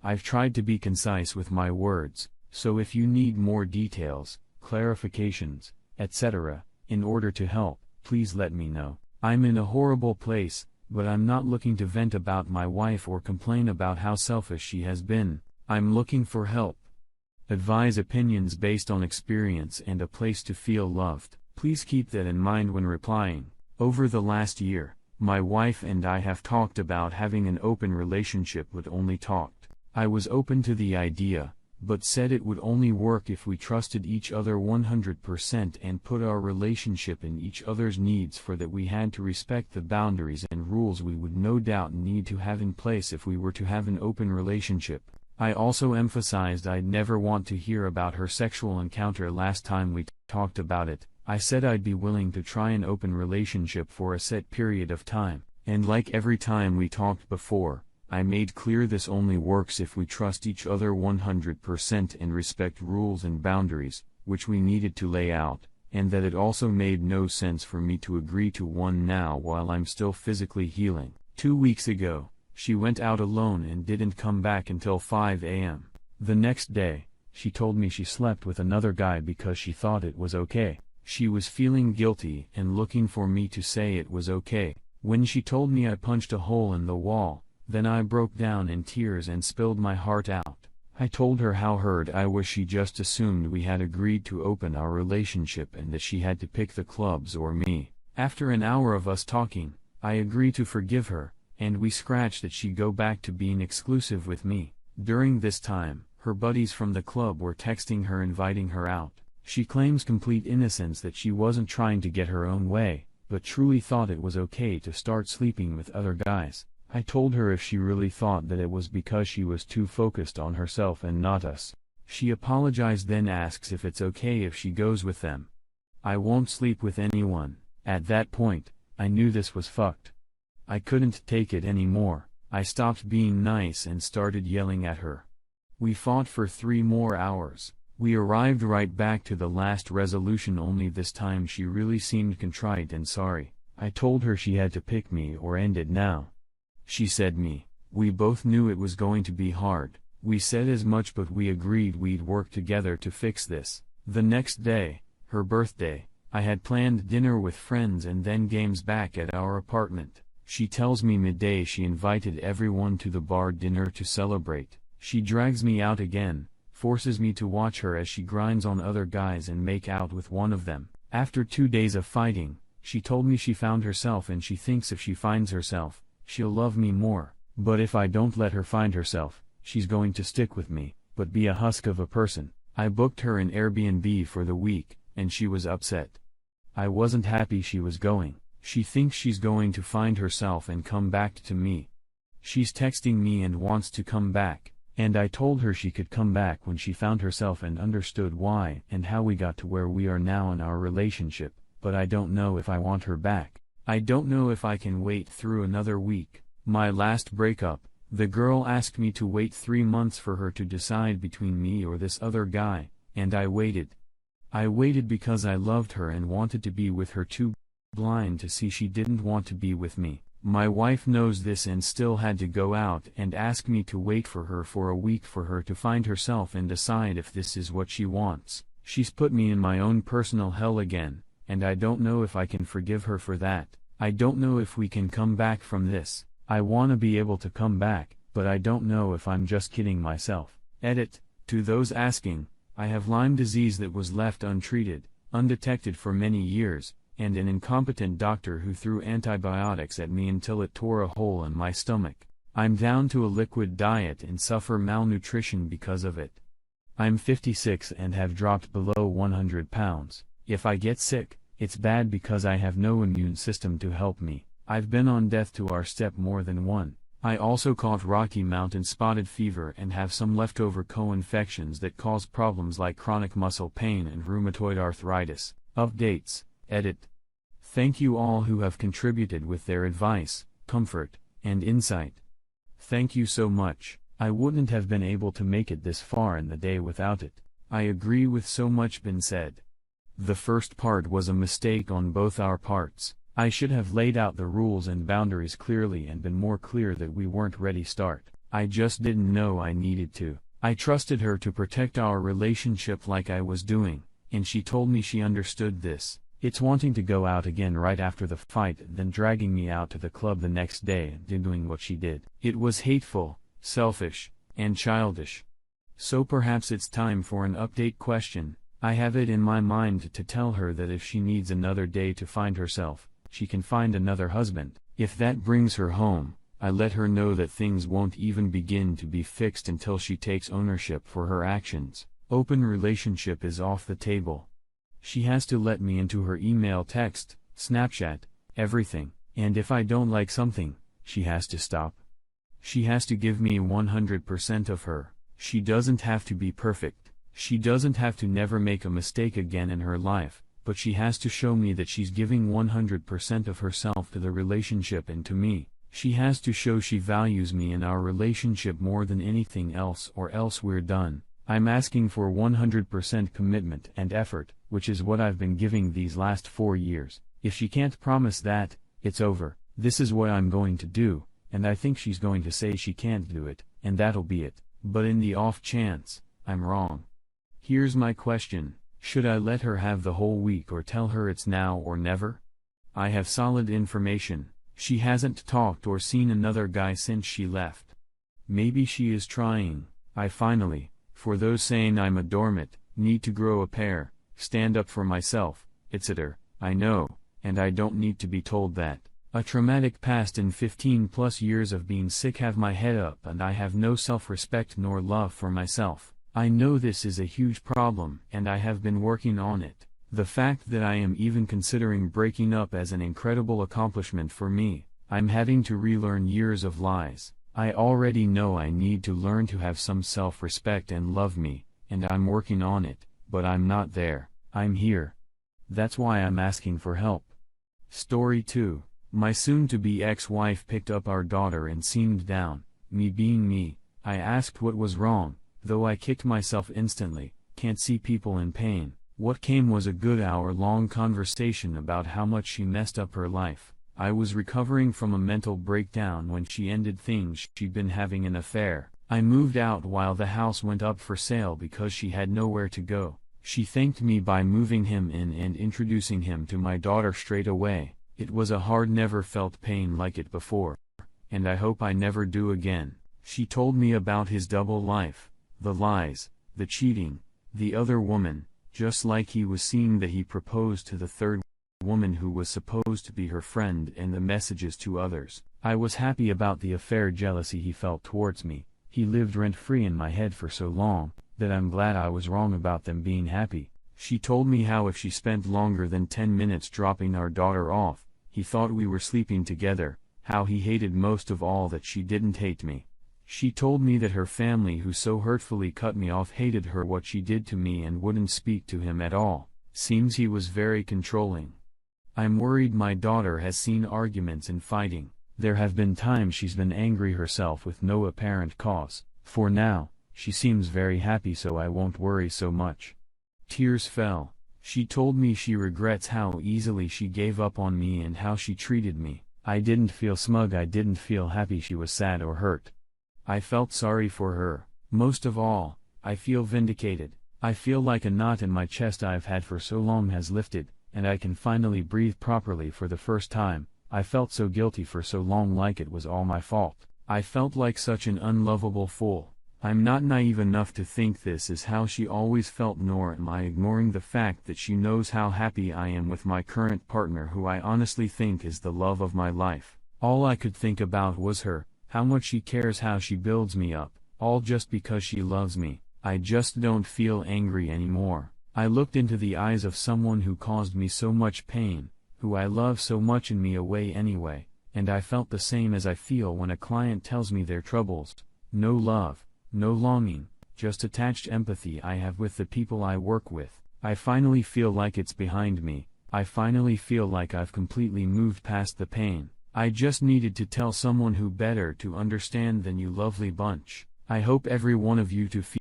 I've tried to be concise with my words, so if you need more details, clarifications, etc., in order to help, please let me know. I'm in a horrible place, but I'm not looking to vent about my wife or complain about how selfish she has been. I'm looking for help. Advise opinions based on experience and a place to feel loved. Please keep that in mind when replying. Over the last year, my wife and I have talked about having an open relationship, but only talked. I was open to the idea, but said it would only work if we trusted each other 100% and put our relationship in each other's needs, for that we had to respect the boundaries and rules we would no doubt need to have in place if we were to have an open relationship. I also emphasized I'd never want to hear about her sexual encounter last time we talked about it. I said I'd be willing to try an open relationship for a set period of time, and like every time we talked before, I made clear this only works if we trust each other 100% and respect rules and boundaries, which we needed to lay out, and that it also made no sense for me to agree to one now while I'm still physically healing. 2 weeks ago, she went out alone and didn't come back until 5 a.m. The next day, she told me she slept with another guy because she thought it was okay. She was feeling guilty and looking for me to say it was okay. When she told me, I punched a hole in the wall. Then I broke down in tears and spilled my heart out. I told her how hurt I was. She just assumed we had agreed to open our relationship and that she had to pick the clubs or me. After an hour of us talking, I agreed to forgive her, and we scratched that she'd go back to being exclusive with me. During this time, her buddies from the club were texting her inviting her out. She claims complete innocence, that she wasn't trying to get her own way, but truly thought it was okay to start sleeping with other guys. I told her if she really thought that it was because she was too focused on herself and not us. She apologized, then asks if it's okay if she goes with them. I won't sleep with anyone. At that point, I knew this was fucked. I couldn't take it anymore. I stopped being nice and started yelling at her. We fought for 3 more hours. We arrived right back to the last resolution, only this time she really seemed contrite and sorry. I told her she had to pick me or end it now. She said me. We both knew it was going to be hard. We said as much, but we agreed we'd work together to fix this. The next day, her birthday, I had planned dinner with friends and then games back at our apartment. She tells me midday she invited everyone to the bar dinner to celebrate. She drags me out again, forces me to watch her as she grinds on other guys and make out with one of them. After 2 days of fighting, she told me she found herself and she thinks if she finds herself, she'll love me more, but if I don't let her find herself, she's going to stick with me, but be a husk of a person. I booked her an Airbnb for the week, and she was upset. I wasn't happy she was going. She thinks she's going to find herself and come back to me. She's texting me and wants to come back, and I told her she could come back when she found herself and understood why and how we got to where we are now in our relationship, but I don't know if I want her back. I don't know if I can wait through another week. My last breakup, the girl asked me to wait 3 months for her to decide between me or this other guy, and I waited. I waited because I loved her and wanted to be with her, too blind to see she didn't want to be with me. My wife knows this and still had to go out and ask me to wait for her for a week for her to find herself and decide if this is what she wants. She's put me in my own personal hell again, and I don't know if I can forgive her for that. I don't know if we can come back from this. I want to be able to come back, but I don't know if I'm just kidding myself. Edit. To those asking, I have Lyme disease that was left untreated, undetected for many years, and an incompetent doctor who threw antibiotics at me until it tore a hole in my stomach. I'm down to a liquid diet and suffer malnutrition because of it. I'm 56 and have dropped below 100 pounds. If I get sick, it's bad because I have no immune system to help me. I've been on death to our step more than one. I also caught Rocky Mountain spotted fever and have some leftover co-infections that cause problems like chronic muscle pain and rheumatoid arthritis. Updates. Edit. Thank you all who have contributed with their advice, comfort, and insight. Thank you so much. I wouldn't have been able to make it this far in the day without it. I agree with so much been said. The first part was a mistake on both our parts. I should have laid out the rules and boundaries clearly and been more clear that we weren't ready start. I just didn't know I needed to. I trusted her to protect our relationship like I was doing, and she told me she understood this. It's wanting to go out again right after the fight, then dragging me out to the club the next day and doing what she did. It was hateful, selfish, and childish. So perhaps it's time for an update question. I have it in my mind to tell her that if she needs another day to find herself, she can find another husband. If that brings her home, I let her know that things won't even begin to be fixed until she takes ownership for her actions. Open relationship is off the table. She has to let me into her email, text, Snapchat, everything, and if I don't like something, she has to stop. She has to give me 100% of her. She doesn't have to be perfect. She doesn't have to never make a mistake again in her life, but she has to show me that she's giving 100% of herself to the relationship and to me. She has to show she values me and our relationship more than anything else, or else we're done. I'm asking for 100% commitment and effort, which is what I've been giving these last 4 years. If she can't promise that, it's over. This is what I'm going to do, and I think she's going to say she can't do it, and that'll be it. But in the off chance I'm wrong, here's my question. Should I let her have the whole week or tell her it's now or never? I have solid information. She hasn't talked or seen another guy since she left. Maybe she is trying. I finally, for those saying I'm a doormat, need to grow a pair, stand up for myself, etc. I know, and I don't need to be told that. A traumatic past and 15 plus years of being sick have my head up, and I have no self-respect nor love for myself. I know this is a huge problem, and I have been working on it. The fact that I am even considering breaking up as an incredible accomplishment for me. I'm having to relearn years of lies. I already know I need to learn to have some self-respect and love me, and I'm working on it, but I'm not there. I'm here. That's why I'm asking for help. Story 2. My soon-to-be ex-wife picked up our daughter and seemed down. Me being me, I asked what was wrong, though I kicked myself instantly. Can't see people in pain. What came was a good hour-long conversation about how much she messed up her life. I was recovering from a mental breakdown when she ended things. She'd been having an affair. I moved out while the house went up for sale because she had nowhere to go. She thanked me by moving him in and introducing him to my daughter straight away. It was a hard, never felt pain like it before, and I hope I never do again. She told me about his double life, the lies, the cheating, the other woman, just like he was seeing that he proposed to the third woman who was supposed to be her friend, and the messages to others. I was happy about the affair. Jealousy he felt towards me. He lived rent-free in my head for so long, that I'm glad I was wrong about them being happy. She told me how if she spent longer than 10 minutes dropping our daughter off, he thought we were sleeping together, how he hated most of all that she didn't hate me. She told me that her family, who so hurtfully cut me off, hated her what she did to me and wouldn't speak to him at all. Seems he was very controlling. I'm worried my daughter has seen arguments and fighting. There have been times she's been angry herself with no apparent cause. For now, she seems very happy, so I won't worry so much. Tears fell. She told me she regrets how easily she gave up on me and how she treated me. I didn't feel smug. I didn't feel happy she was sad or hurt. I felt sorry for her. Most of all, I feel vindicated. I feel like a knot in my chest I've had for so long has lifted, and I can finally breathe properly for the first time. I felt so guilty for so long, like it was all my fault. I felt like such an unlovable fool. I'm not naive enough to think this is how she always felt, nor am I ignoring the fact that she knows how happy I am with my current partner, who I honestly think is the love of my life. All I could think about was her, how much she cares, how she builds me up, all just because she loves me. I just don't feel angry anymore. I looked into the eyes of someone who caused me so much pain, who I love so much, in me away anyway, and I felt the same as I feel when a client tells me their troubles. No love, no longing, just attached empathy I have with the people I work with. I finally feel like it's behind me. I finally feel like I've completely moved past the pain. I just needed to tell someone who better to understand than you lovely bunch. I hope every one of you to feel